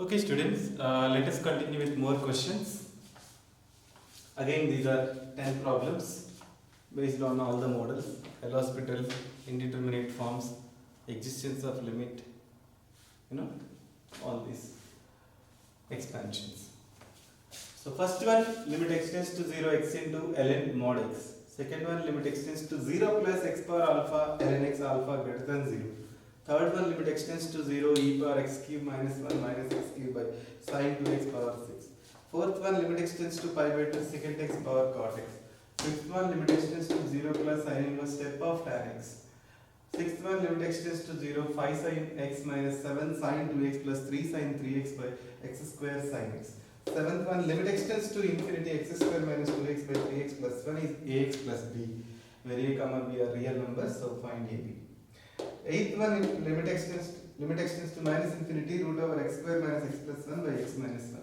Okay, students, let us continue with more questions. Again, these are 10 problems based on all the models: L-hospital, indeterminate forms, existence of limit, all these expansions. So, first one, limit extends to 0 x into ln mod x. Second one, limit extends to 0 plus x power alpha ln x alpha greater than 0. Third one, limit extends to 0 e power x cube minus 1 minus x cube by sine 2x power 6. Fourth one, limit extends to pi by 2 secant x power cot x. Fifth one, limit extends to 0 plus sine inverse step of tan x. Sixth one, limit extends to 0 5 sine x minus 7 sine 2x plus 3 sine 3x by x square sine x. Seventh one, limit extends to infinity x square minus 2x by 3x plus 1 is ax plus b, where a comma b are real numbers, so find ab. Eighth one, limit extends to minus infinity root over x square minus x plus 1 by x minus 1.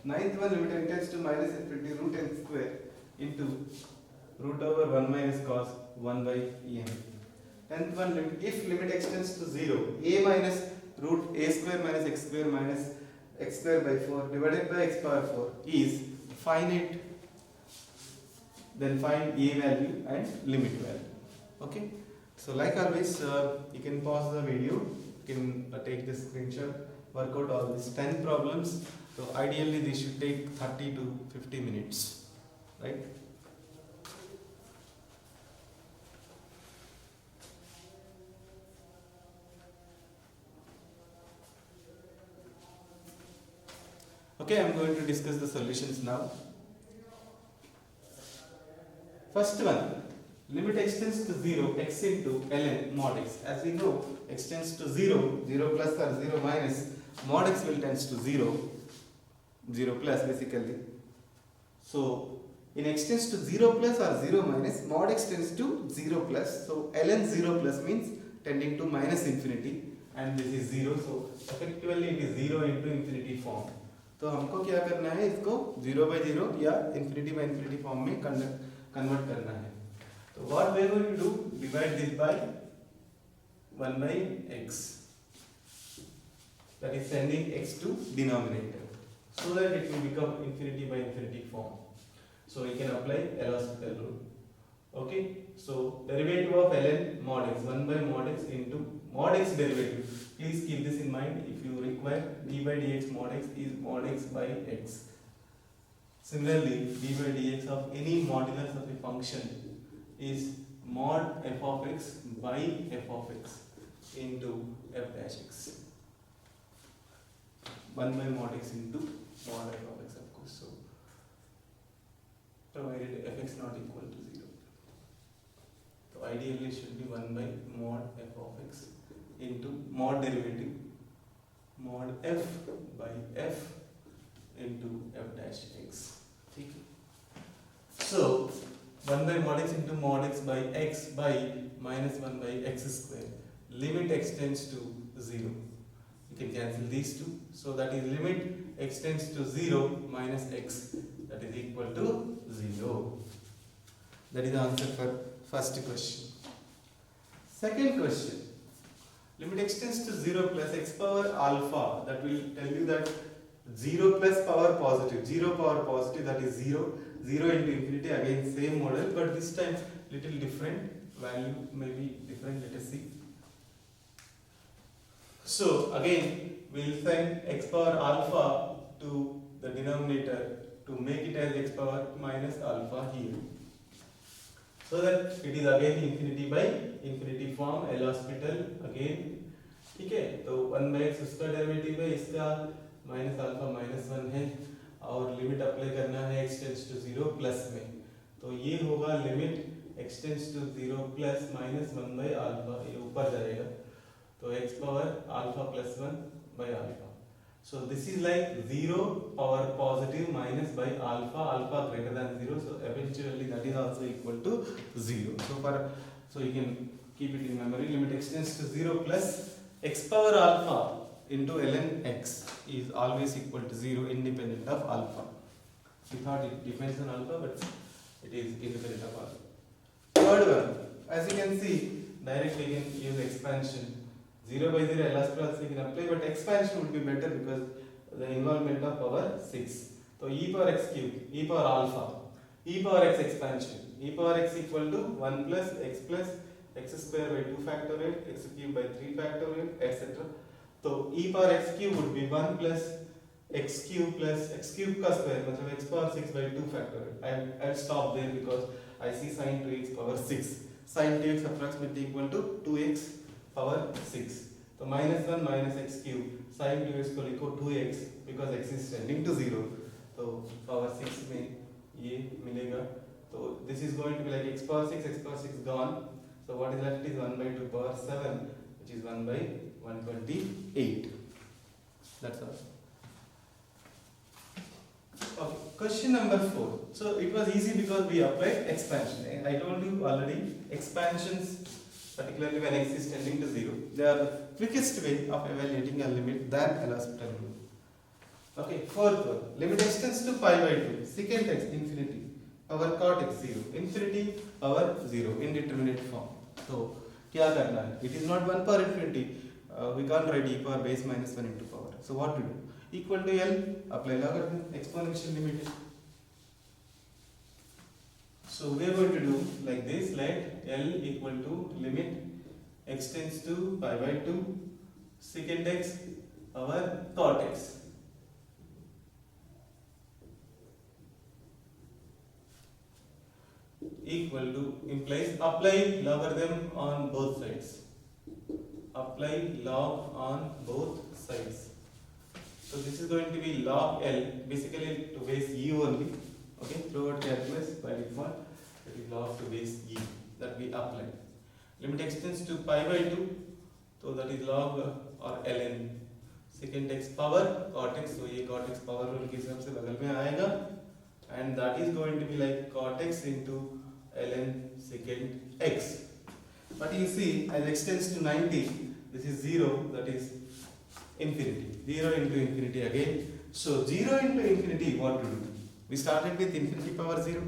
Ninth one, limit extends to minus infinity root n square into root over 1 minus cos 1 by n. Tenth one, if limit extends to 0, a minus root a square minus x square by 4 divided by x power 4 is finite, then find a value and limit value. Okay. So like always, you can pause the video, you can take this screenshot, work out all these 10 problems. So ideally this should take 30 to 50 minutes, right? Okay, I am going to discuss the solutions now. First one, limit extends to 0 x into ln mod x. As we know, extends to 0, 0 plus or 0 minus, mod x will tends to 0, 0 plus basically. So, in extends to 0 plus or 0 minus, mod x tends to 0 plus. So, ln 0 plus means tending to minus infinity, and this is 0. So, effectively it is 0 into infinity form. तो हमको क्या करना है, इसको 0 by 0 या infinity by infinity form में convert करना है. So what we are going to do, divide this by 1 by x, that is sending x to denominator, so that it will become infinity by infinity form. So we can apply L'Hospital rule. Okay, so derivative of ln mod x, 1 by mod x into mod x derivative. Please keep this in mind if you require. D by dx mod x is mod x by x. Similarly, d by dx of any modulus of a function is mod f of x by f of x into f dash x. 1 by mod x into mod f of x, of course. So, provided fx not equal to 0. So, ideally it should be 1 by mod f of x into mod derivative mod f by f into f dash x. So, 1 by mod x into mod x by x by minus 1 by x square. Limit extends to 0. You can cancel these two. So that is limit extends to 0 minus x, that is equal to 0. That is the answer for first question. Second question. Limit extends to 0 plus x power alpha. That will tell you that 0 plus power positive. 0 power positive, that is 0. 0 into infinity, again same model, but this time little different, value may be different, let us see. So again we will send x power alpha to the denominator to make it as x power minus alpha here, so that it is again infinity by infinity form, L'Hospital again. ठीक है, तो 1 by x उसका derivative है, इसका minus alpha minus 1 है, और limit apply करना है x टेंड्स टू 0 प्लस में. तो ये होगा limit x tends to 0 plus minus 1 by alpha, ये ऊपर जाएगा, तो x power alpha plus 1 by alpha. So this is like 0 power positive minus by alpha, alpha greater than 0, so eventually that is also equal to 0. So you can keep it in memory. Limit extends to 0 plus x power alpha into ln x is always equal to 0 independent of alpha. We thought it depends on alpha, but it is independent of alpha. Third one, as you can see, directly you can use expansion. 0 by 0 L'Hospital also you can apply, but expansion would be better because the involvement of power 6. So e power x cube, e power alpha, e power x expansion, e power x equal to 1 plus x square by 2 factorial, x cube by 3 factorial, etc. So e power x cube would be 1 plus x cube का square मतलब x power 6 by 2 factorial. I'll stop there because I see sin 2x power 6. Sin 2x approximately equal to 2x power 6. So minus 1 minus x cube sin 2x को लिखो 2x because x is tending to 0. तो power 6 में ये मिलेगा. So this is going to be like x power 6 gone. So what is left is 1 by 2 power 7, which is 1 by 128. That's all. Okay, question number 4. So it was easy because we applied expansion. I told you already, expansions, particularly when x is tending to 0, they are the quickest way of evaluating a limit than L Hospital rule. Okay, fourth one, limit extends to pi by 2, secant x infinity, power cot x 0, infinity power 0, indeterminate form. So क्या करना है? It is not 1 power infinity. We can't write e power base minus 1 into power. So what to do? Equal to L, apply logarithm, exponential limit. So we are going to do like this, let L equal to limit x tends to pi by 2 secant x power cot x. Equal to implies apply logarithm on both sides. Apply log on both sides. So this is going to be log L, basically to base u only. Okay, throughout calculus by default, it is log to base u that we apply. Limit extends to pi by 2, so that is log or ln secant x power cot x. So ये cot x power rule के हिसाब से बगल में आएगा, and that is going to be like cot x into ln secant x. But you see, as x tends to 90, this is 0, that is infinity. 0 into infinity again. So 0 into infinity, what to do? We started with infinity power 0.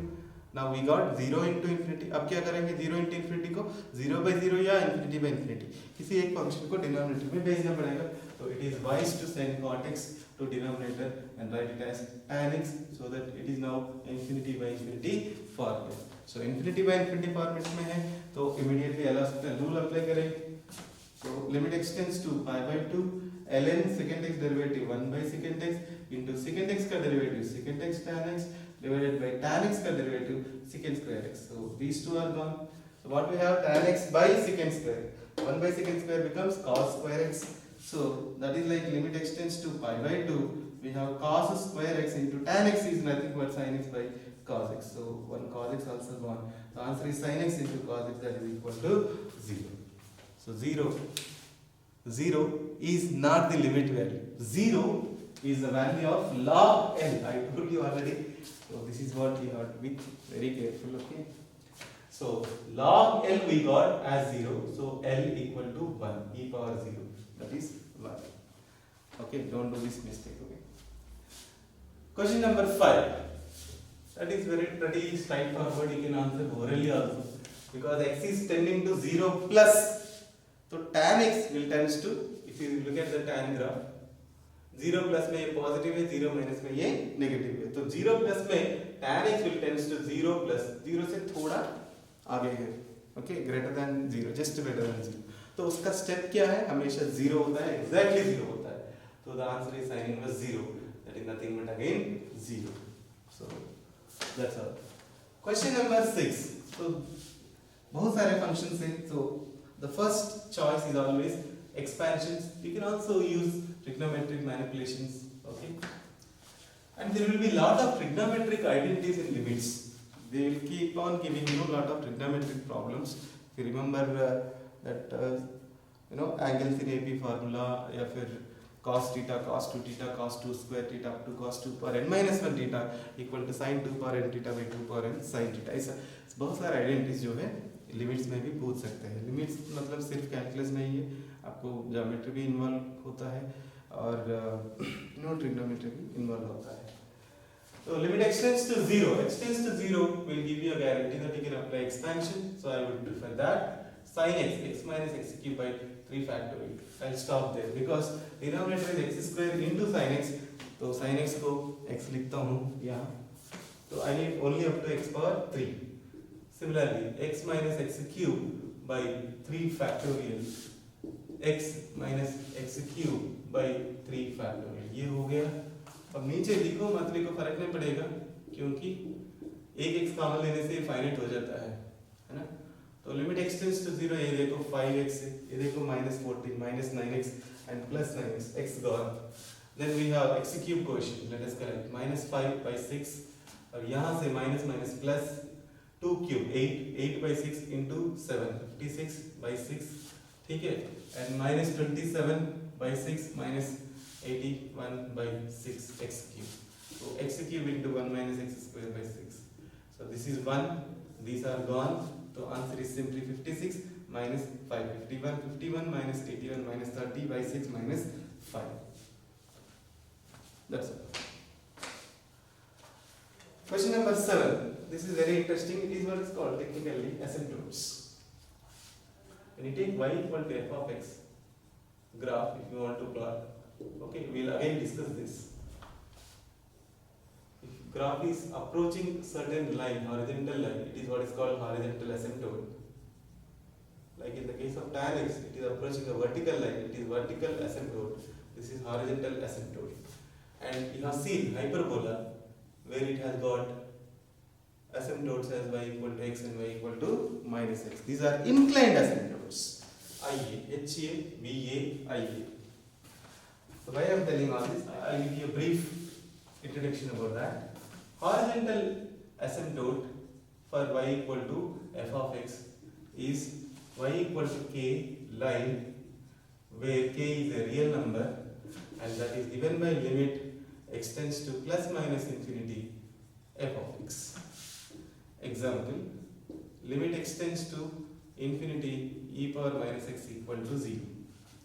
Now we got 0 into infinity. अब क्या करेंगे? 0 into infinity को 0 by 0 या infinity by infinity किसी एक function को denominator में भेजना पड़ेगा. So it is wise to send cot x to denominator and write it as tan x, so that it is now infinity by infinity format. So infinity by infinity format में है, तो immediately L Hospital rule apply करेंगे. So limit extends to pi by 2 ln secant x derivative 1 by secant x into secant x का derivative secant x tan x divided by tan x का derivative secant square x. So these two are gone. So what we have, tan x by secant square. 1 by secant square becomes cos square x. So that is like limit extends to pi by 2. We have cos square x into tan x is nothing but sin x by cos x. So one cos x also gone. The answer is sin x into cos x, that is equal to 0. So 0 is not the limit value. 0 is the value of log L. I told you already. So this is what you have to be very careful. Okay. So log L we got as 0. So L equal to 1. E power 0. That is 1. Okay. Don't do this mistake. Okay. Question number 5. That is pretty straightforward. You can answer orally also. Because x is tending to 0 plus. So tan x will tends to, if you look at the tan graph, 0 plus में ये positive है, 0 minus में ये negative है. तो 0 plus में tan x will tends to 0 plus 0 से थोड़ा आगे है. Okay, greater than 0, just greater than 0. तो उसका step क्या है? हमेशा 0 होता है, exactly 0 होता है. So the answer is sin inverse 0. That is nothing but again 0. So that's all. Question number 6. So बहुत सारे functions हैं. So the first choice is always expansions. You can also use trigonometric manipulations. Okay, and there will be lot of trigonometric identities in limits. They will keep on giving you lot of trigonometric problems. If you remember that angles in AP formula, या फिर cos theta, cos 2 theta, cos 2 square theta up to cos 2 power n minus 1 theta equal to sin 2 power n theta by 2 power n sin theta. ऐसा बहुत सारे identities जो है limits में भी पूछ सकते हैं. लिमिट्स मतलब सिर्फ कैलकुलस में ही है, आपको ज्योमेट्री भी इन्वॉल्व होता है और ट्रिग्नोमेट्री भी इन्वॉल्व होता है. So limit extends to 0. Extends to 0 will give you a guarantee that you can apply expansion. So I would prefer that. sin x minus x cube by 3 factorial. I'll stop there because denominator is x square into sin x. तो sin x को x लिखता हूँ यहाँ. तो I need only up to x power 3. Similarly, x minus x cube by 3 factorial. x minus x cube by 3 factorial. ये हो गया. अब नीचे लिखो मत लिखो फर्क नहीं पड़ेगा क्योंकि एक x कॉमन लेने से फाइनाइट हो जाता है ना. तो लिमिट एक्सटेंड्स टू 0. ये देखो 5x है, ये देखो -14 -9x and plus 9x, x gone. Then we have x cube quotient. Let us correct -5 by 6 और यहाँ से minus minus plus 2 cube 8 by 6 into 7 56 by 6. ठीक है. and -27 by 6 minus 81 by 6 x cube. So x cube into 1 minus x square by 6. So this is 1. These are gone. So answer is simply 56 minus 5. 51 minus 81 minus 30 by 6 minus 5. That's all. Question number 7. This is very interesting. It is what is called technically asymptotes. When you take y equal to f of x graph, if you want to plot, okay, we will again discuss this. If graph is approaching certain line, horizontal line, it is what is called horizontal asymptote. Like in the case of tan x, it is approaching a vertical line, it is vertical asymptote. This is horizontal asymptote. And you have seen hyperbola where it has got asymptotes as y equal to x and y equal to minus x. These are inclined asymptotes. IA, HA, BA, IA. So why I am telling all this? I will give you a brief introduction about that. Horizontal asymptote for y equal to f of x is y equal to k line where k is a real number and that is given by limit extends to plus minus infinity f of x. Example, limit extends to infinity e power minus x equal to 0.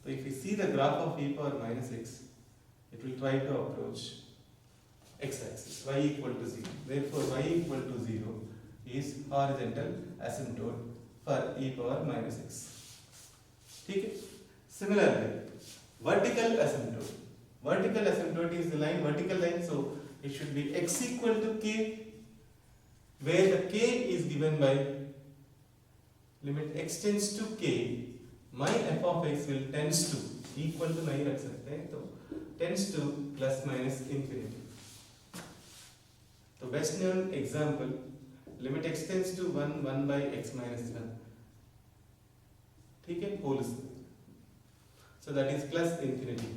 So if you see the graph of e power minus x, it will try to approach x-axis, y equal to 0. Therefore, y equal to 0 is horizontal asymptote for e power minus x. Okay? Similarly, vertical asymptote. Vertical asymptote is the line, vertical line, so it should be x equal to k, where the k is given by limit x tends to k, my f of x will tends to equal to नहीं रख सकते हैं, तो tends to plus minus infinity. तो best known example, limit x tends to 1 by x minus 1. ठीक है, whole square. So that is plus infinity.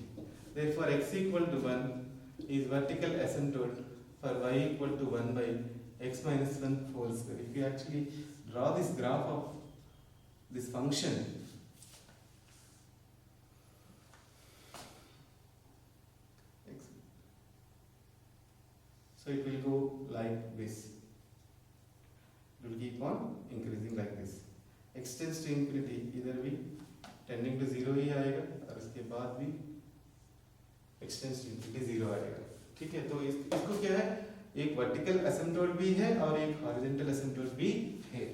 Therefore, x equal to 1 is vertical asymptote for y equal to 1 by x minus 1 whole square. If you actually draw this graph of this function, so it will go like this. It will keep on increasing like this. X tends to infinity, either भी tending to 0 ही आएगा और इसके बाद भी x tends to infinity 0 आएगा. ठीक है, तो इसको क्या है, एक वर्टिकल एसिम्पटोट भी है और एक हॉरिजॉन्टल एसिम्पटोट भी है.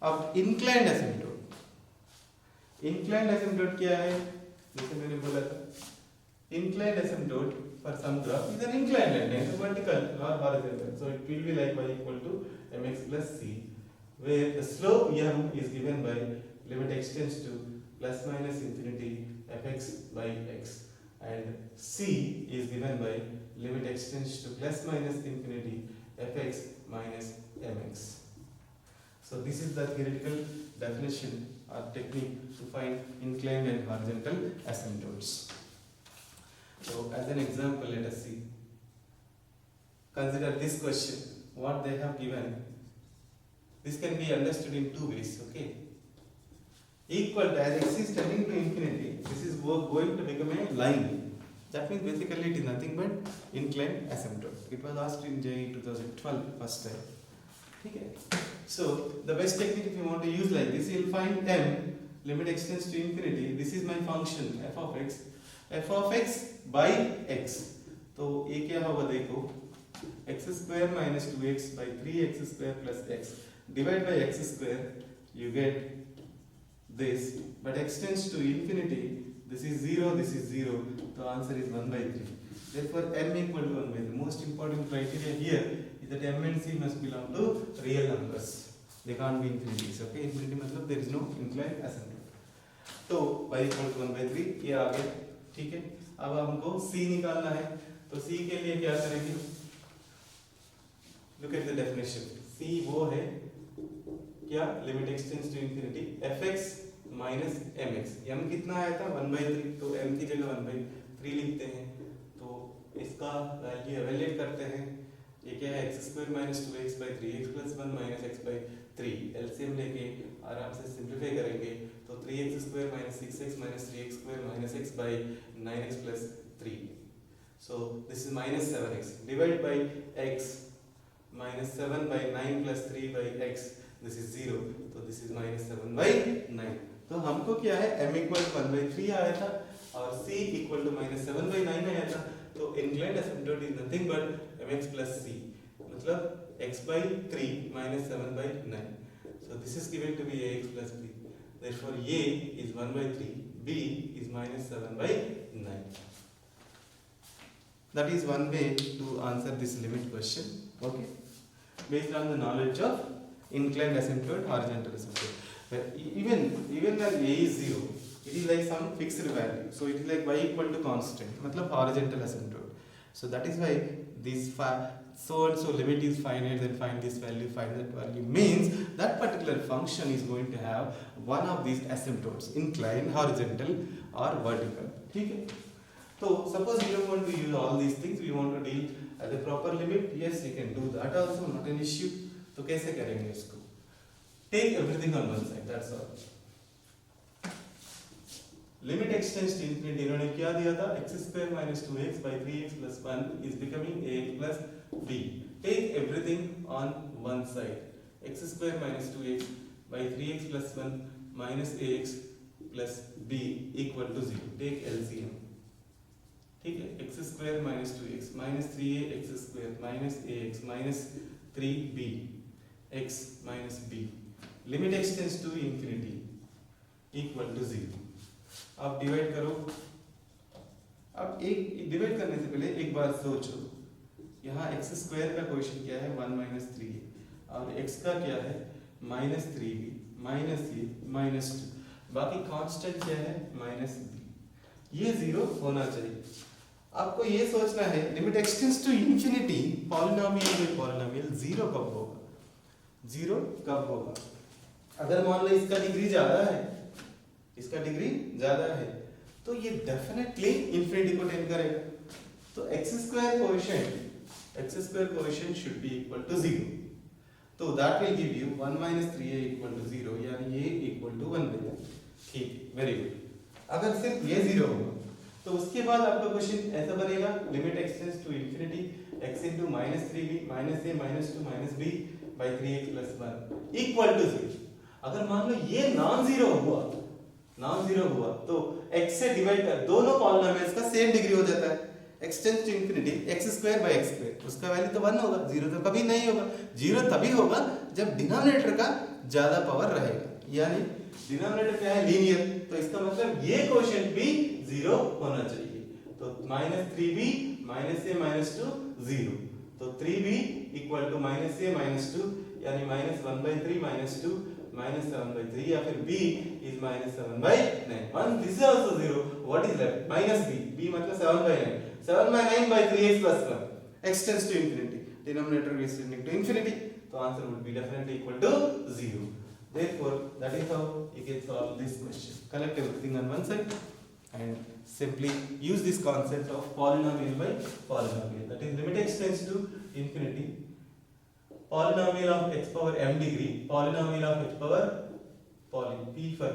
अब इंक्लाइंड एसिम्पटोट, इंक्लाइंड एसिम्पटोट क्या है, जैसे मैंने बोला था, inclined एसिम्पटोट for some graph is an inclined line, neither vertical nor horizontal. So it will be like y equal to mx plus c, where the slope m is given by limit x tends to plus minus infinity fx by x, and c is given by limit x tends to plus minus infinity fx minus mx. So this is the theoretical definition or technique to find inclined and horizontal asymptotes. So as an example, let us see. Consider this question, what they have given. This can be understood in two ways, okay? Equal to, as x is tending to infinity, this is going to become a line. That means basically it is nothing but inclined asymptote. It was asked in JEE 2012 first time. Okay. So the best technique, if you want to use like this, you will find m, limit x tends to infinity. This is my function f of x by x. तो ये क्या होगा देखो, x square minus 2x by 3x square plus x divided by x square you get this, but x tends to infinity, this is 0, this is 0, the answer is 1 by 3. Therefore m equal to 1 by 3. Most important criteria here is that m and c must belong to real numbers, they can't be infinities. Okay, infinity मतलब there is no inclined asymptote. तो y equal to 1 by 3 ये आ गया, ठीक है। अब हमको c निकालना है, तो c के लिए क्या करेंगे, look at the definition. c वो है क्या, limit extends to infinity fx minus mx, m कितना आया था 1 by 3, तो m की जगह 1 by 3 लिखते हैं, तो इसका वैल्यू एवेल्यूएट करते हैं, ये क्या है x square minus 2x by 3x plus 1 minus x by 3, LCM लेके आराम से सिंप्लीफाई करेंगे, तो 3x square minus 6x minus 3x square minus x by 9x plus 3, so this is minus 7x, divide by x minus 7 by 9 plus 3 by x, this is 0, तो this is minus 7 by 9. तो हमको क्या है, m equal to 1 by 3 आया था और c equal to minus 7 by 9 आया था, तो inclined asymptote is nothing but mx plus c, मतलब x by 3 minus 7 by 9. So this is given to be ax plus b. Therefore a is 1 by 3, b is minus 7 by 9. That is one way to answer this limit question. Okay, based on the knowledge of inclined asymptote, horizontal asymptote. But even when a is 0, it is like some fixed value. So it is like y equal to constant, मतलब horizontal asymptote. So that is why this so and so limit is finite, then find this value, find that value, means that particular function is going to have one of these asymptotes, inclined, horizontal or vertical. ठीक है? So suppose you don't want to use all these things, we want to deal at the proper limit. Yes, you can do that also, not an issue. तो कैसे करेंगे इसको? Take everything on one side, that's all. Limit extends to infinity, इन्होंने क्या दिया था, x square minus 2x by 3x plus 1 is becoming ax plus b. Take everything on one side. X square minus 2x by 3x plus 1 minus ax plus b equal to 0. Take LCM. ठीक है, x square minus 2x minus 3ax square minus ax minus 3b x minus b. Limit extends to infinity equal to 0. अब divide करो। अब एक divide करने से पहले एक बात सोचो, यहाँ x स्क्वायर का क्वेश्चन क्या है 1 माइनस 3 और x का क्या है माइनस 3b माइनस ये माइनस 2, बाकी कांस्टेंट क्या है माइनस b, ये 0 होना चाहिए। आपको ये सोचना है limit extends to infinity, polynomial by polynomial 0 कब होगा, 0 कब होगा? अगर मान लो इसका डिग्री ज्यादा है, इसका डिग्री ज्यादा है, तो ये डेफिनेटली इंफिनिटी को टेंड करेगा। तो x square coefficient should be equal to 0, तो that will give you 1 minus 3a equal to 0, यानी a इक्वल टू 1 बाय 3। ठीक, वेरी गुड। अगर सिर्फ ये 0 होगा तो उसके बाद आपका क्वेश्चन ऐसा बनेगा, limit extends to infinity x into minus 3b minus a minus 2 minus b by 3x plus 1 equal to 0। अगर मान लो ये नॉन जीरो हुआ तो x से डिवाइड कर, दोनों पॉलिनोमियल्स का सेम डिग्री हो जाता है, x tends to infinity x square by x square, उसका वैल्यू तो 1 होगा, 0 तो कभी नहीं होगा। 0 तभी होगा जब डिनोमिनेटर का ज्यादा पावर रहेगा, यानी डिनोमिनेटर क्या है लीनियर, तो इसका मतलब ये कोएफिशिएंट भी 0 होना चाहिए। तो minus 3b minus a minus 2 0, तो 3b equal to minus a minus 2, यानी minus 1 by 3 minus 2 minus 7 by 3, या फिर b is minus 7 by 9. Once this is also 0, what is left? Minus b मतलब 7 by 9. 7 by 9 by 3x plus 1. X tends to infinity. Denominator is tending to infinity. So answer would be definitely equal to 0. Therefore, that is how you can solve this question. Collect everything on one side and simply use this concept of polynomial by polynomial. That is limit x tends to infinity. Polynomial of x power m degree, polynomial of h power p for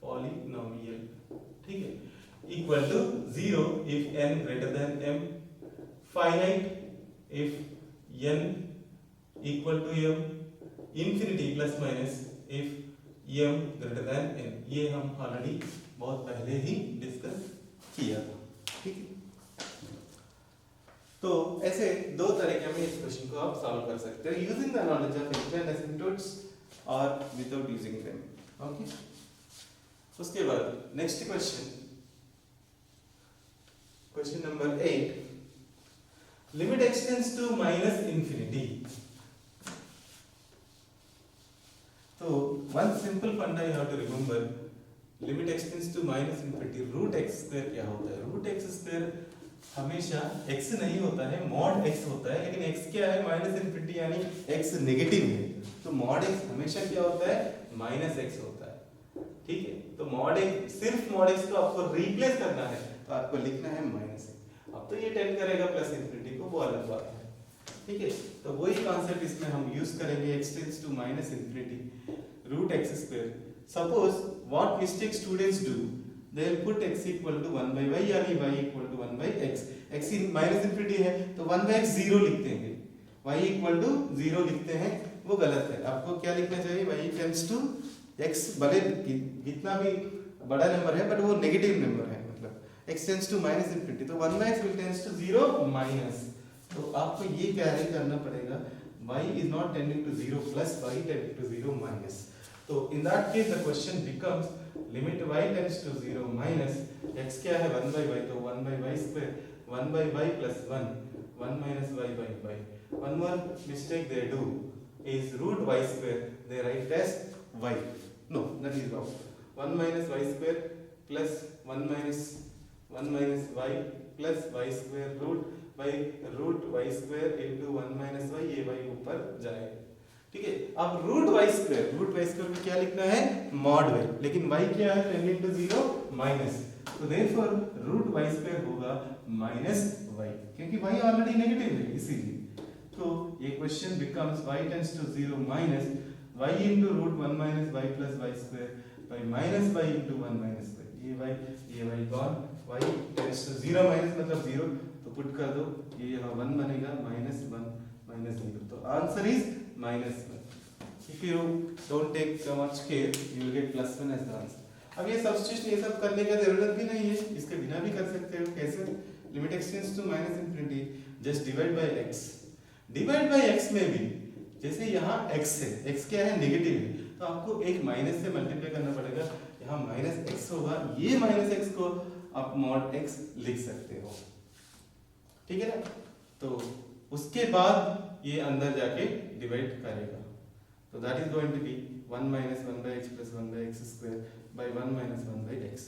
polynomial, ठीक है, equal to 0 if n greater than m, finite if n equal to m, infinity plus minus if m greater than n। ये हम already बहुत पहले ही discuss किया था, ठीक है। तो ऐसे दो तरीके में इस क्वेश्चन को आप सॉल्व कर सकते हो using the knowledge of inclined asymptotes or without using them. Okay. उसके बाद next question number 8. Limit extends to minus infinity. So one simple funda you have to remember. Limit extends to minus infinity. Root x square क्या होता है? Root x square हमेशा x नहीं होता है, mod x होता है, लेकिन x क्या है? माइनस इन्फिनिटी यानी x नेगेटिव है, तो mod x हमेशा क्या होता है? माइनस x होता है. ठीक है, तो mod x, सिर्फ mod x को आपको रिप्लेस करना है, तो आपको लिखना है माइनस x. अब तो ये टेंड करेगा प्लस इन्फिनिटी को, वो अलग बात है. ठीक है, तो वही कॉन्सेप्ट इसमें हम यूज करेंगे. x tends to minus infinity, root x square. Suppose what mistake students do, they will put x equal to 1 by y यानी y equal to 1 by x. x minus infinity है तो 1 by x 0 लिखते हैं, y equal to 0 लिखते हैं, वो गलत है. आपको क्या लिखना चाहिए? y tends to x, भले कितना भी बड़ा नंबर है बट वो नेगेटिव नंबर है, मतलब x tends to minus infinity, तो 1 by x will tends to 0 minus. तो आपको ये कैरी करना पड़ेगा, y is not tending to 0 plus, y tending to 0 minus. तो in that case the question becomes limit y tends to 0 minus x क्या है? 1 by y, तो 1 by y square, 1 by y plus 1, 1 minus y by y. One more mistake they do is root y square, they write as y. No, that is wrong. 1 minus y square plus 1 minus y plus y square root y square into 1 minus y, ये y ऊपर जाएगा. ठीक है, अब root y square में क्या लिखना है? मॉड वाई, लेकिन y क्या है? टेंडिंग टू 0 माइनस, तो देयरफॉर रूट वाई स्क्वायर होगा माइनस y, क्योंकि y ऑलरेडी नेगेटिव है इसीलिए. तो ये question becomes y tends to 0 minus y into root 1 minus y plus y square by minus y into 1 minus y. ये y gone, y tends to 0 minus मतलब 0, तो put कर दो, ये यहाँ 1 बनेगा, माइनस 1 माइनस 0, तो answer is minus 1. If you don't take much care, you will get plus 1 as the answer. अब ये सब्स्टिट्यूशन ये सब करने का जरूरत भी नहीं है, इसके बिना भी कर सकते हो. कैसे? Limit extends to minus infinity, just divide by x. Divide by x में भी जैसे यहाँ x है, x क्या है? नेगेटिव है, तो आपको एक माइनस से मल्टीप्लाई करना पड़ेगा. यहाँ माइनस x होगा, ये माइनस x को आप मॉड x लिख सकते हो. ठीक है ना? तो उसके बाद ये अंदर जाके डिवाइड करेगा, तो that is going to be 1 minus 1 by x plus 1 by x square by 1 minus 1 by x.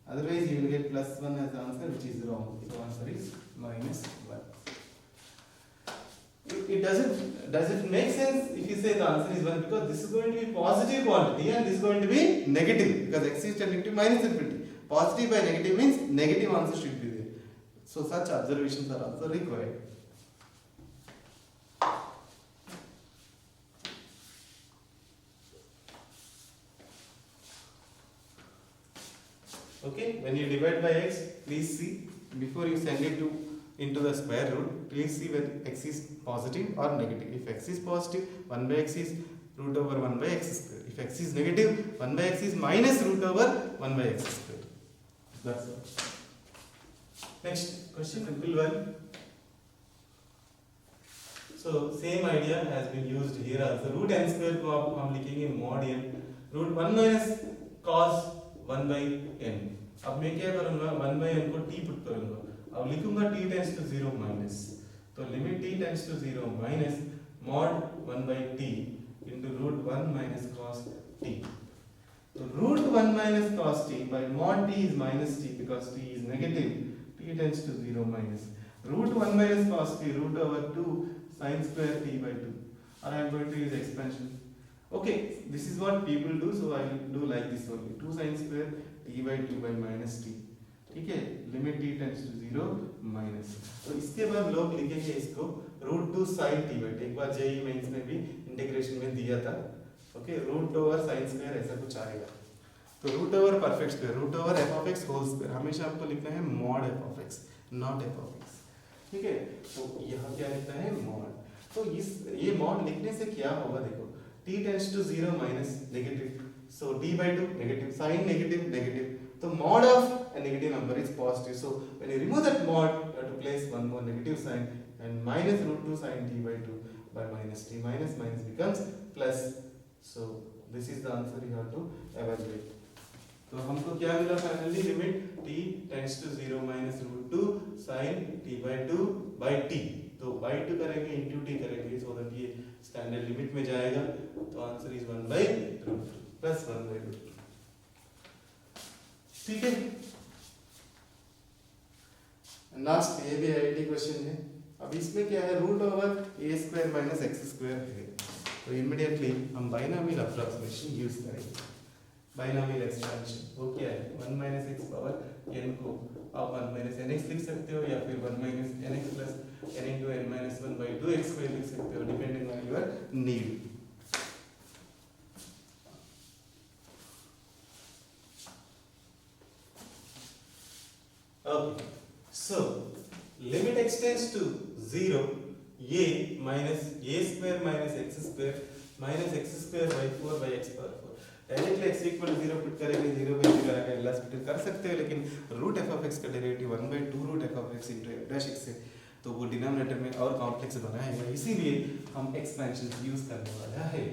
Otherwise you will get plus 1 as the answer, which is wrong. So answer is minus 1. It doesn't make sense if you say the answer is 1, because this is going to be positive quantity and this is going to be negative, because x is tending to minus infinity. Positive by negative means negative answer should be there. So such observations are also required. Okay, when you divide by x, please see before you send it into the square root, please see whether x is positive or negative. If x is positive, 1 by x is root over 1 by x square. If x is negative, 1 by x is minus root over 1 by x square. That's all. Next question, simple one. So same idea has been used here also. Root n square को आप हम लिखेंगे mod n, root 1 minus cos 1 by n. अब मैं क्या करूंगा? 1 by n को t put करूंगा, अब लिखूंगा t tends to 0 माइनस, तो limit t tends to 0 minus mod 1 by t into root 1 minus cos t. तो root 1 minus cos t by mod t is minus t, because t is negative, t tends to 0 minus root 1 minus cos t root over 2 sin square t by 2, or I am going to use expansion. Okay, this is what people do, so I will do like this only. 2 sin square t by 2 by minus t. ठीक है, limit t tends to 0 minus. तो इसके बाद लोग लिखेंगे इसको root 2 sin t by 2. एक बार JEE mains में भी इंटीग्रेशन में दिया था. Okay, root over sin square ऐसा कुछ आएगा. तो root over perfect square, root over f of x whole square, हमेशा आपको लिखना है mod f of x, not f of x. ठीक है, तो यहाँ क्या लिखना है? mod. तो ये mod लिखने से क्या होगा? देखो, t tends to 0 minus negative, so d by 2 negative, sin negative negative, so mod of a negative number is positive, so when you remove that mod you have to place one more negative sign, and minus root 2 sin t by 2 by minus t, minus minus becomes plus So this is the answer you have to evaluate. तो हमको क्या मिला finally, limit t tends to 0 minus root 2 sine t by 2 by t। तो by 2 करेंगे into t करेंगे so that ये standard limit में जाएगा। तो answer is 1 by root 2 plus 1 by root 2। ठीक है, लास्ट ये भी आईडी क्वेश्चन है। अब इसमें क्या है, रूट ओवर ए स्क्वायर माइनस एक्स स्क्वायर है। तो इमीडिएटली हम बाइनोमियल अप्रोक्सीमेशन यूज करेंगे। बाइनोमियल एक्सपेंशन वो क्या है, 1 माइनस एक्स पावर n को आप 1 माइनस एन एक्स लिख सकते हो या फिर 1 minus n x plus n into n minus 1 by 2 x square लिख सकते हो, depending on your need. Okay, so limit extends to 0 a minus a square minus x square minus x square by 4 by x power 4। Directly x equal to 0 put करेंगे, 0 by 0 आएगा, L split कर सकते हो, लेकिन root f of x का derivative 1 by 2 root f of x into f dash x है, तो वो डिनोमिनेटर में और कॉम्प्लेक्स बनाएगा, इसीलिए हम एक्सपेंशन यूज करने वाला है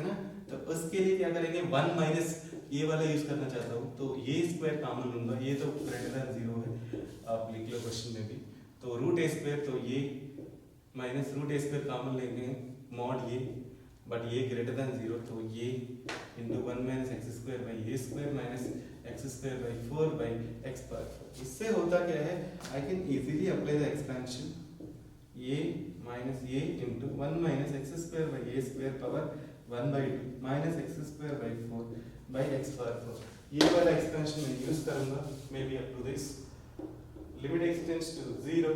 ना। तो उसके लिए क्या करेंगे, 1 माइनस ये वाला यूज करना चाहता हूँ, तो ये स्क्वायर कॉमन लूंगा, ये तो ग्रेटर देन 0 है, आप लिख लो क्वेश्चन में भी। तो रूट ए स्क्वायर, तो ये माइनस रूट ए स्क्वायर कॉमन लेंगे मॉड ये, बट ये ग्रेटर देन 0, तो ये into 1 minus x square by A square minus x square by 4 by x power 4। इससे होता क्या है, I can easily apply the expansion ये माइनस ये into 1 minus x square by A square power 1 by 2 minus x square by 4 by x power 4। ये वाला expansion मैं use करूंगा, maybe up to this limit extends to 0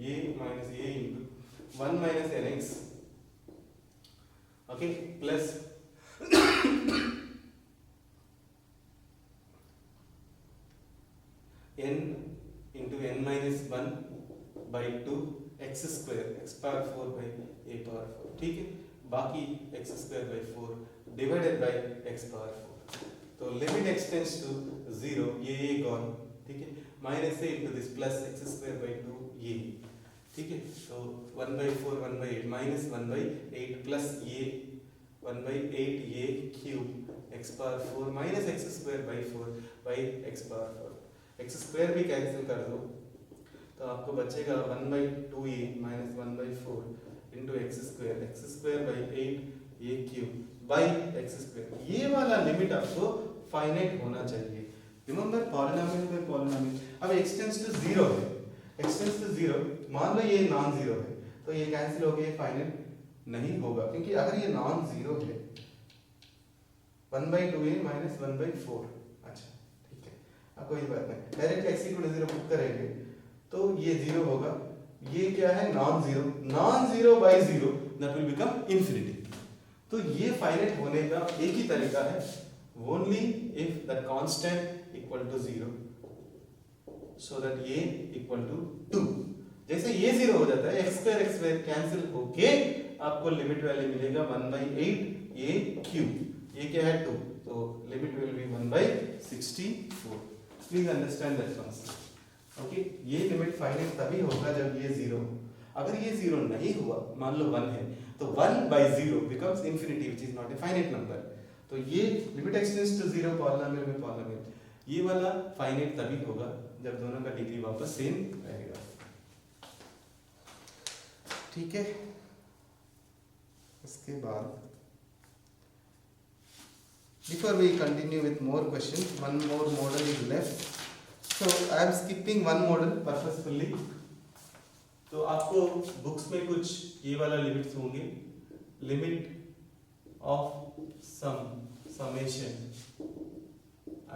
ये minus ये into 1 minus n x, okay, plus n into n minus 1 by 2 x square x power 4 by a power 4। ठीक है, बाकी x square by 4 divided by x power 4। तो limit extends to 0 ये gone, ठीक है, minus से into this plus x square by 2 ये, ठीक है। तो 1 by 4 1 by 8 minus 1 by 8 plus ये 1 by 8 ये cube x power 4 minus x square by 4 by x power 4। x square भी कैंसिल कर दो तो आपको बचेगा 1 by 2a minus 1 by 4 into x square by 8 ये क्यूब by x स्क्वायर। ये वाला लिमिट आपको फाइनाइट होना चाहिए। Remember polynomial by polynomial. अब एक्सटेंड्स टू 0 है, एक्सटेंड्स टू 0, मान लो ये नॉन जीरो है तो ये कैंसिल हो गया, फाइनाइट नहीं होगा, क्योंकि अगर ये नॉन जीरो है 1 by 2a माइनस 1 by 4, अच्छा ठीक है, अब कोई बात नहीं, direct x equal to 0 put करेंगे तो ये 0 होगा, ये क्या है non zero by 0 that will become infinity. तो ये फाइनाइट होने का एक ही तरीका है, only if the constant equal to 0 so that a equal to 2। जैसे ये 0 हो जाता है x स्क्वायर कैंसिल होके आपको लिमिट वैल्यू मिलेगा 1 by 8 a क्यूब, ये क्या है 2, तो limit will be 1 by 64। Please understand that concept, okay. ये लिमिट फाइनाइट तभी होगा जब ये 0 हो। अगर ये 0 नहीं हुआ, मान लो 1 है, तो 1 by 0 becomes infinity which is not a finite number। तो ये लिमिट एक्सटेंड्स टू 0 पॉलिनोमियल में पॉलिनोमियल, ये वाला फाइनाइट तभी होगा जब दोनों का डिग्री वापस सेम रहेगा, ठीक है। इसके बाद before we continue with more questions, one more model is left, so I am skipping one model purposefully। तो आपको बुक्स में कुछ ये वाला लिमिट्स होंगे, limit of summation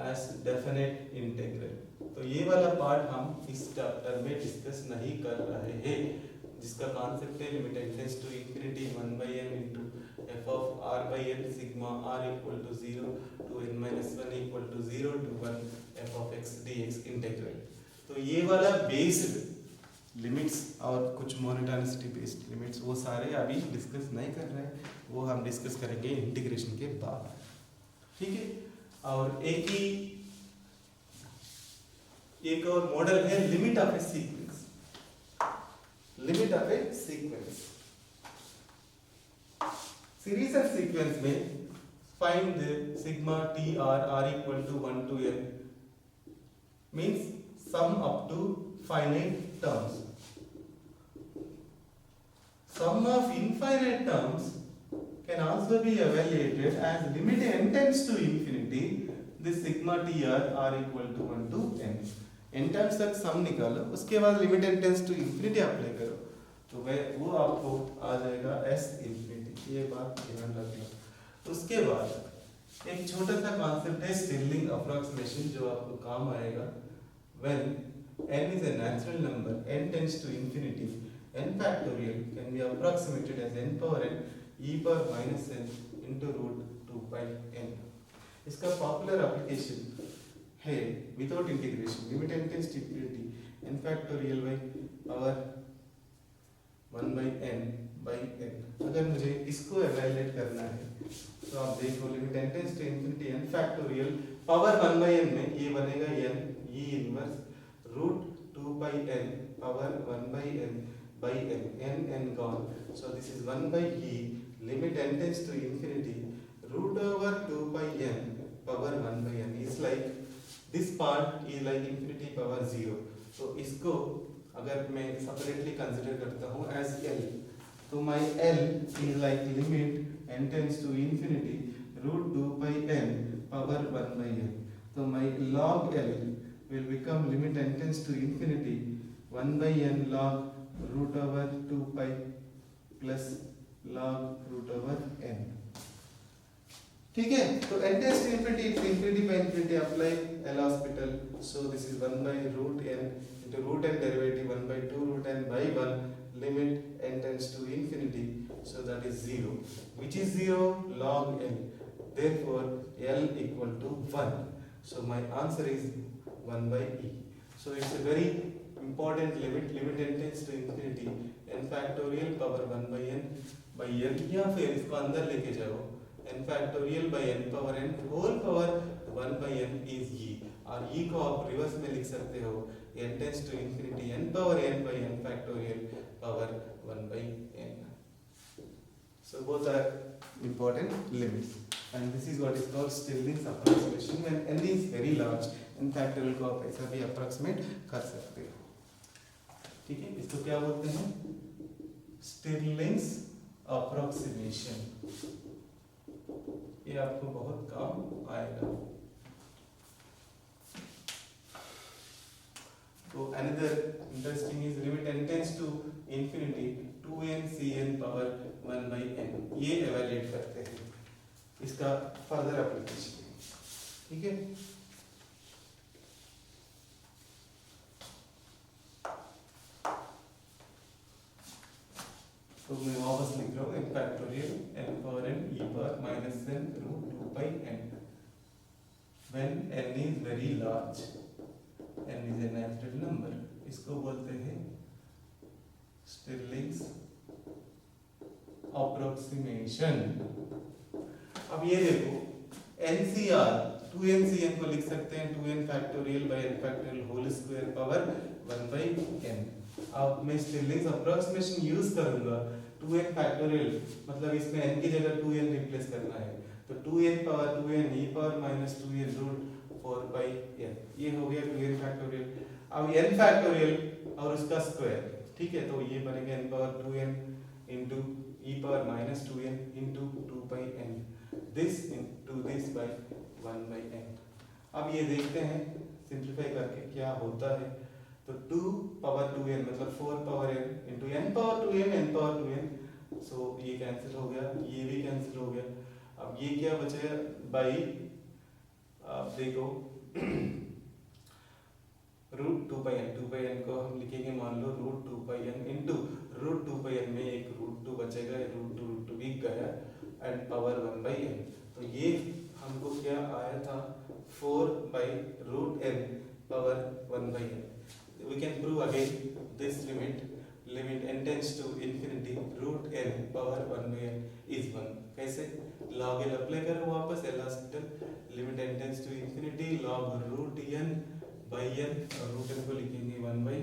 as definite integral. तो ये वाला पार्ट हम इस चैप्टर में डिस्कस नहीं कर रहे हैं, जिसका कॉन्सेप्ट है limit extends to infinity 1 by n into f of r by n sigma r equal to 0 to n minus 1 equal to 0 to 1 f of x dx integral. तो ये वाला बेस्ड लिमिट्स और कुछ मोनोटोनिसिटी बेस्ड लिमिट्स वो सारे अभी discuss नहीं कर रहे हैं, वो हम डिस्कस करेंगे इंटीग्रेशन के बाद, ठीक है। और एक और मॉडल है limit of A sequence, limit of A sequence. Series and sequence में find the sigma TR r equal to 1 to n means sum up to finite terms. Sum of infinite terms can also be evaluated as limit n tends to infinity. This sigma TR r equal to 1 to n. n terms तक sum निकालो, उसके बाद limit n tends to infinity apply करो, तो वो आपको आ जाएगा s infinity. ये बात ध्यान रखना. उसके बाद एक छोटा सा कॉन्सेप्ट है स्टिरलिंग अप्रोक्सीमेशन जो आपको काम आएगा. When n is a natural number, n tends to infinity, n factorial can be approximated as n power n e power minus n into root 2 pi n. इसका पॉपुलर एप्लीकेशन है without integration, limit n tends to infinity n factorial by power 1 by n by n. अगर मुझे इसको evaluate करना है तो आप देखो limit n tends to infinity n factorial power 1 by n में ये बनेगा n e inverse root 2 by n power 1 by n by n n gone, so this is 1 by e limit n tends to infinity root over 2 by n power 1 by n is like this part is like infinity power 0. so इसको अगर मैं separately consider करता हूँ as l, तो my l is like limit n tends to infinity root 2 by n power 1 by n. so my log l will become limit n tends to infinity 1 by n log root over 2 pi plus log root over n. ठीक है, तो n tends to infinity by infinity apply L'Hospital, so this is 1 by root n into root n derivative 1 by 2 root n by 1 limit n tends to infinity, so that is 0, which is 0 log n, therefore L equal to 1, so my answer is 1 by e. so it's a very important limit n tends to infinity n factorial power 1 by n या फिर इसको अंदर लेके जाओ n factorial by n power n whole power 1 by n is e, और e को आप reverse में लिख सकते हो n tends to infinity n power n by n factorial power 1 by n. so both are important limits and this is what is called Stirling's approximation. when n is very large n factorial को आप ऐसा भी approximate कर सकते हो. ठीक है, इसको क्या बोलते हैं? Stirling's approximation. ये आपको बहुत काम आएगा. तो another interesting is limit n tends to infinity 2n cn power 1 by n. ये evaluate करते हैं, इसका further application. ठीक है, तो मैं वापस लिख रहा हूँ n factorial n power n e power minus n root 2 by n. when n is very large, n is a natural number, इसको बोलते हैं Stirling's approximation. अब ये देखो NCR 2NCN को लिख सकते हैं 2n factorial by n factorial whole square power 1 by n. अब मैं Stirling's approximation यूज करूंगा 2n factorial, मतलब इसमें n की जगह 2n रिप्लेस करना है, तो 2n power 2n e power minus 2n root 4 by n. ये हो गया 2n factorial. अब n factorial और उसका स्क्वायर, ठीक है, तो ये बनेगा n power 2n into e power minus 2n into 2 by n, this into this by 1 by n. अब ये देखते हैं सिंप्लीफाई करके क्या होता है. तो 2 पावर 2n मतलब 4 power n into n power 2n n power 2n, सो ये कैंसिल हो गया, ये भी कैंसिल हो गया. अब ये क्या बचेगा बाई, आप देखो रूट 2 पाई n को हम लिखेंगे मान लो रूट 2 पाई n इंटू रूट 2 पाई n में एक रूट 2 बचेगा, रूट 2 भी गया एंड पावर 1 बाई n. तो ये हमको क्या आया था 4 by root n power 1 by n. We can prove again this limit n tends to infinity root n power 1 by n is 1. कैसे? log l अप्लाई करो वापस L'Hospital, limit n tends to infinity log root n by n, और root n को लिखेंगे 1 by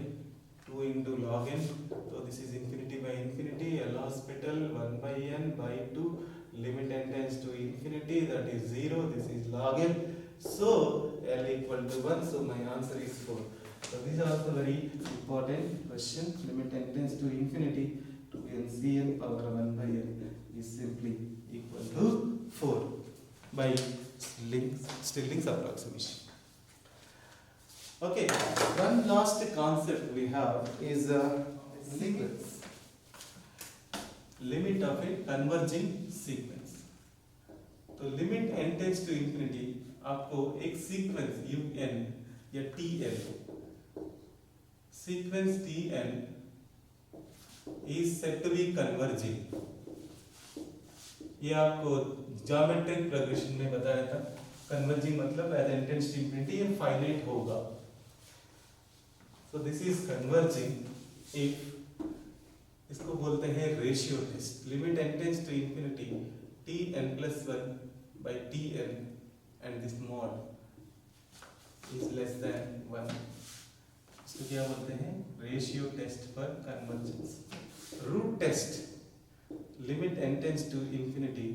2 into log n, तो this is infinity by infinity L'Hospital 1 by n by 2 limit n tends to infinity, that is 0, this is log n. So L equal to 1, so my answer is 4. So this is also very important question. Limit n tends to infinity to NCn power 1 by n is simply equal to 4 by Stirling's approximation. Okay, one last concept we have is sequence. Limit of a converging sequence. तो limit n tends to infinity, आपको एक sequence un या tn, sequence tn is said to be converging. ये आपको geometric progression में बताया था. Converging मतलब as n tends to infinity ये फाइनाइट होगा. So this is converging if, इसको बोलते हैं ratio test. Limit n tends to infinity tn plus 1 by tn and this mod is less than 1. इसको क्या बोलते हैं? Ratio test for convergence. Root test, limit n tends to infinity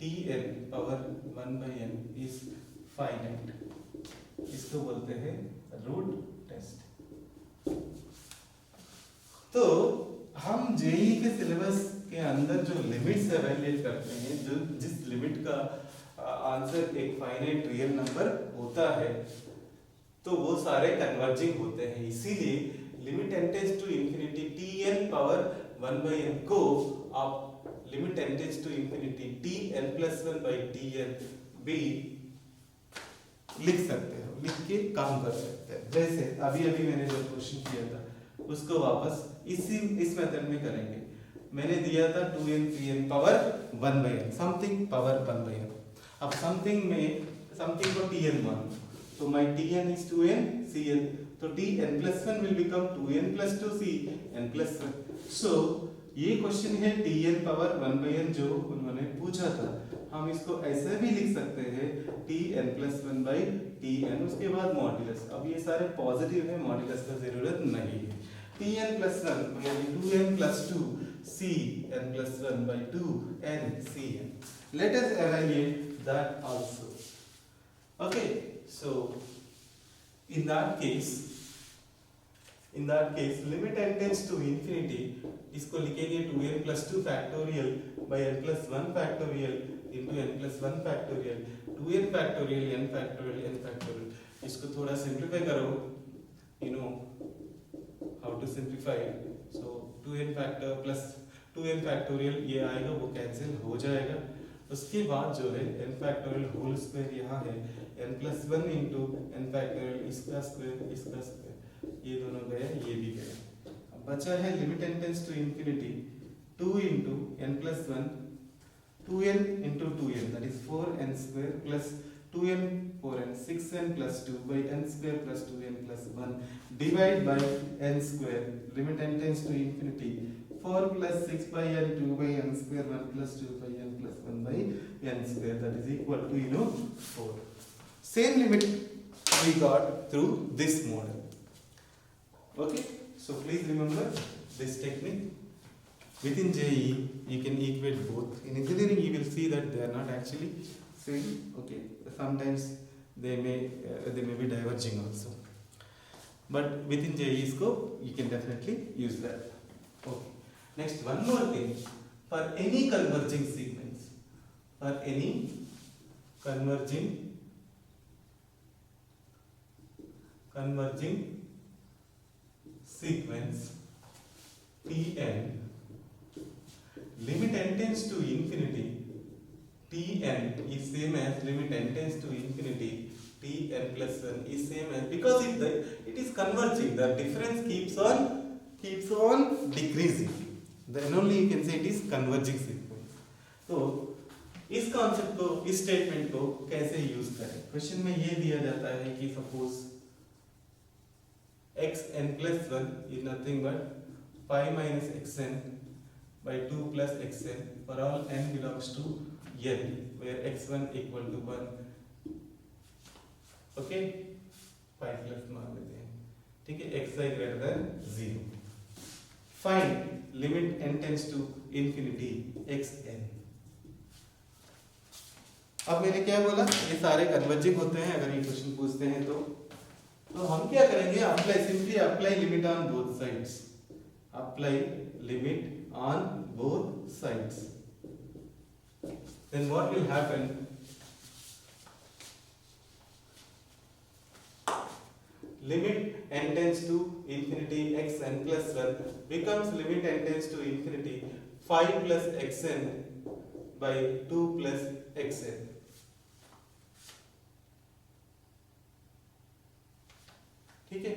tn power 1 by n is finite. इसको बोलते हैं root test. तो हम JEE के सिलेबस के अंदर जो लिमिट्स एवेल्यूएट करते हैं, जो जिस लिमिट का आंसर एक फाइनाइट रियल नंबर होता है, तो वो सारे कन्वर्जिंग होते हैं. इसीलिए limit n tends to infinity tn power 1 by n को आप limit n tends to infinity tn plus 1 by tn भी लिख सकते हो, लिख के काम कर सकते हैं. जैसे अभी अभी मैंने जो क्वेश्चन किया था उसको वापस इस मेथड में करेंगे. मैंने दिया था 2n 3n power 1 by n, something power 1 by n. अब समथिंग में समथिंग को tn मान, तो my tn is 2n cn, तो tn plus 1 will become 2n plus 2 cn plus 1. so ये क्वेश्चन है tn पावर 1 by n जो उन्होंने पूछा था. हम इसको ऐसे भी लिख सकते हैं tn plus 1 by tn, उसके बाद मॉड्यूलस. अब ये सारे पॉजिटिव है, मॉड्यूलस का जरूरत नहीं है. tn plus 1 by 2n plus 2 cn plus 1 by 2 n cn. Let us evaluate that also. Okay, so in that case limit n tends to infinity, इसको लिखेंगे 2n plus 2 factorial by n plus 1 factorial into n plus 1 factorial 2n factorial n factorial n factorial. इसको थोड़ा simplify करो, you know how to simplify it. So 2n factor plus 2n factorial ये आएगा, वो cancel हो जाएगा. उसके बाद जो है n factorial होल स्क्वायर यहाँ है, n plus 1 into n factorial इसका स्क्वायर, ये दोनों गए, ये भी गए. अब बचा है limit n tends to infinity 2 into n plus 1 2n into 2n, that is 4n square plus 2n 4n 6n plus 2 by n square plus 2n plus 1 divide by n square. Limit n tends to infinity 4 plus 6 by n 2 by n square 1 plus 2 by n plus 1 by n square, that is equal to 4. Same limit we got through this model. Okay, so please remember this technique. Within JEE you can equate both. In engineering you will see that they are not actually same. Okay, sometimes they may be diverging also, but within JEE scope you can definitely use that. Okay, next one more thing. For any converging sequence, sequence Tn, limit n tends to infinity Tn is same as limit n tends to infinity Tn plus 1 is same as, because it is converging, the difference keeps on decreasing, then only you can say it is converging sequence. तो इस concept को, इस statement को कैसे use करें? Question में ये दिया जाता है कि suppose xn plus 1 is nothing but pi minus xn by 2 plus xn for all n belongs to n, where x1 equal to 1. Okay, pi plus मान लेते हैं, ठीक है, xi greater than 0. Find limit n tends to infinity xn. अब मैंने क्या बोला, ये सारे कन्वर्जिंग होते हैं अगर ये क्वेश्चन पूछते हैं तो हम क्या करेंगे, simply apply limit on both sides, apply limit on both sides, then what will happen, limit n tends to infinity xn plus 1 becomes limit n tends to infinity 5 plus xn by 2 plus xn. ठीक है,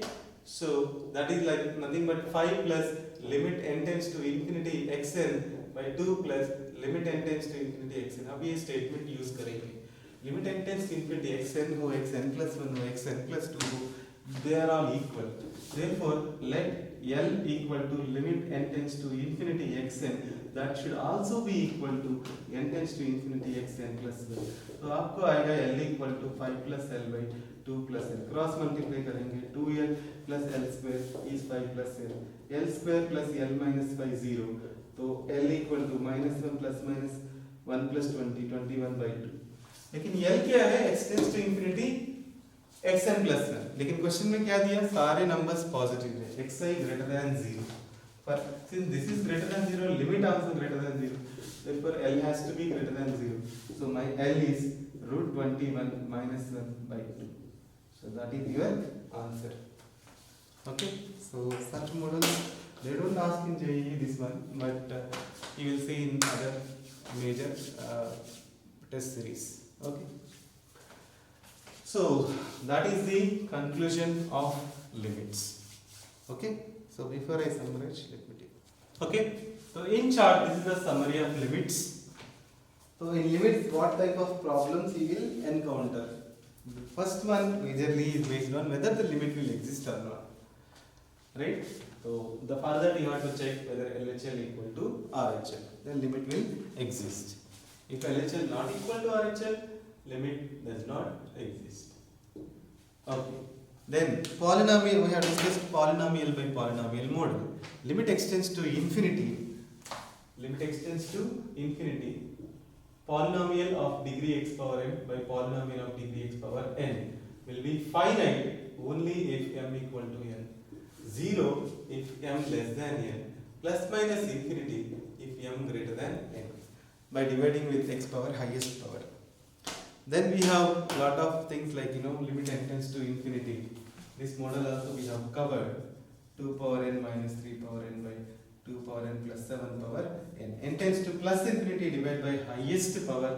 so that is like nothing but 5 plus limit n tends to infinity xn by 2 plus limit n tends to infinity xn. अब ये statement use करेंगे, limit n tends to infinity xn हो, xn plus 1 हो, xn plus 2 हो, they are all equal. Therefore, let L equal to limit n tends to infinity xn, that should also be equal to n tends to infinity xn plus 1. तो आपको आएगा L equal to 5 plus L by 2 plus L. Cross multiply करेंगे, 2L plus L square is 5 plus L. L square plus L minus 5 0. तो L equal to minus 1 plus minus 1 plus 20, 21 by 2. लेकिन L क्या है? X tends to infinity xn plus 1. लेकिन question में क्या दिया? सारे नंबर्स पॉजिटिव है, xi greater than 0. But since this is greater than 0, limit also greater than 0. Therefore, L has to be greater than 0. So my L is root 21 minus 1 by 2. So that is your answer. Okay. So such models they don't ask in JEE this one, but you will see in other major test series. Okay. So that is the conclusion of limits. Okay. So before I summarize, let me take. Okay. So in chart, this is the summary of limits. So in limits, what type of problems you will encounter? The first one majorly is based on whether the limit will exist or not. Right? So the further you have to check whether LHL equal to RHL, then limit will exist. If LHL not equal to RHL, limit does not exist. Okay. Then polynomial, we have discussed polynomial by polynomial model. Limit extends to infinity. Limit extends to infinity. Polynomial of degree x power m by polynomial of degree x power n will be finite only if m equal to n, 0 if m less than n, plus minus infinity if m greater than n, by dividing with x power highest power. Then we have lot of things like limit n tends to infinity. This model also we have covered, 2 power n minus 3 power n by 2 power n plus 7 power n. N tends to plus infinity divided by highest power.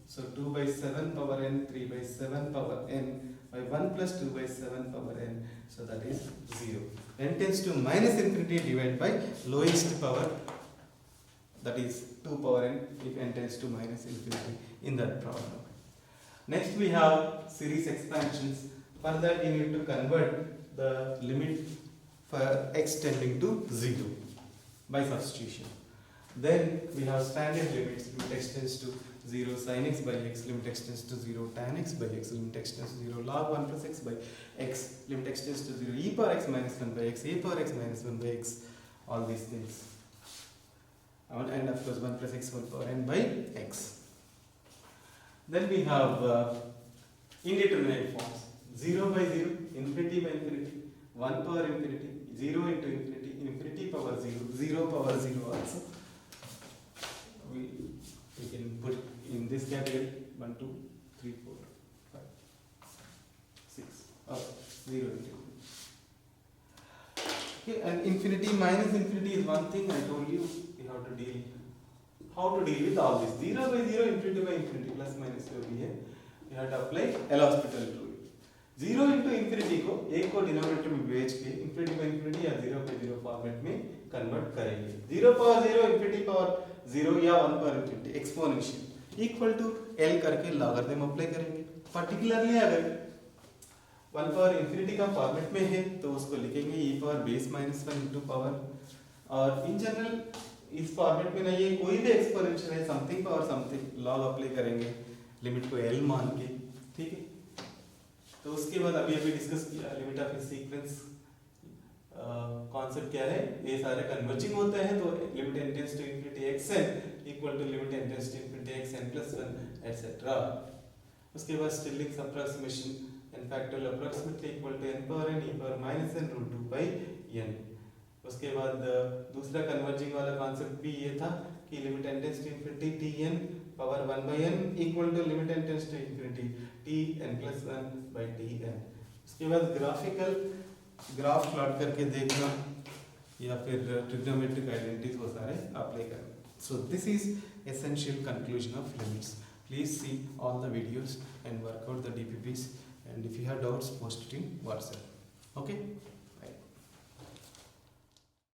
So 2 by 7 power n, 3 by 7 power n by 1 plus 2 by 7 power n. So that is 0. N tends to minus infinity divided by lowest power. That is 2 power n if n tends to minus infinity in that problem. Next we have series expansions. For that you need to convert the limit for x tending to 0 by substitution. Then we have standard limits. Limit x tends to 0 sin x by x, limit x tends to 0 tan x by x, limit x tends to 0 log 1 plus x by x, limit x tends to 0 e power x minus 1 by x, a power x minus 1 by x, all these things. And of course 1 plus x whole power n by x. Then we have indeterminate forms. 0 by 0, infinity by infinity, 1 power infinity, 0 into infinity, infinity power 0, 0 power 0 also. We can put in this category 1, 2, 3, 4, 5, 6, 0 into. Okay, and infinity minus infinity is one thing I told you, you have to deal. How to deal with all this? 0 by 0, infinity by infinity, plus minus जो भी है, you have to apply L'Hospital rule. 0 into infinity को एक को denominator में भेज के infinity by infinity या 0 by 0 फॉर्मेट में कन्वर्ट करेंगे. 0 power 0, infinity power 0 या 1 power infinity exponential equal to L करके लॉगरिथम अप्लाई करेंगे. पर्टिकुलरली अगर 1 power infinity का फॉर्मेट में है तो उसको लिखेंगे e power base minus 1 into power. और इन जनरल इस फॉर्मेट में नहीं है, कोई भी एक्सपोनेंशियल है something power something log apply करेंगे लिमिट को L मान के. ठीक है, तो उसके बाद अभी डिस्कस किया लिमिट ऑफ सीक्वेंस कॉन्सेप्ट क्या है. ये सारे कन्वर्जिंग होते हैं तो limit n tends to infinity xn equal to limit n tends to infinity x n plus 1 etcetera. उसके बाद Stirling's approximation n factorial approximately equal to n power n e power minus n root 2 by n। उसके बाद दूसरा converging वाला concept भी ये था कि limit n tends to infinity t n power 1 by n equal to limit n tends to infinity t n plus 1 by t n। उसके बाद ग्राफिकल ग्राफ प्लॉट करके देखना या फिर ट्रिग्नोमेट्रिक आइडेंटिटीज वो सारे अप्लाई करना। सो this is essential conclusion of limits. Please see all the videos and work out the DPPs, and if you have doubts, post it in WhatsApp. Okay.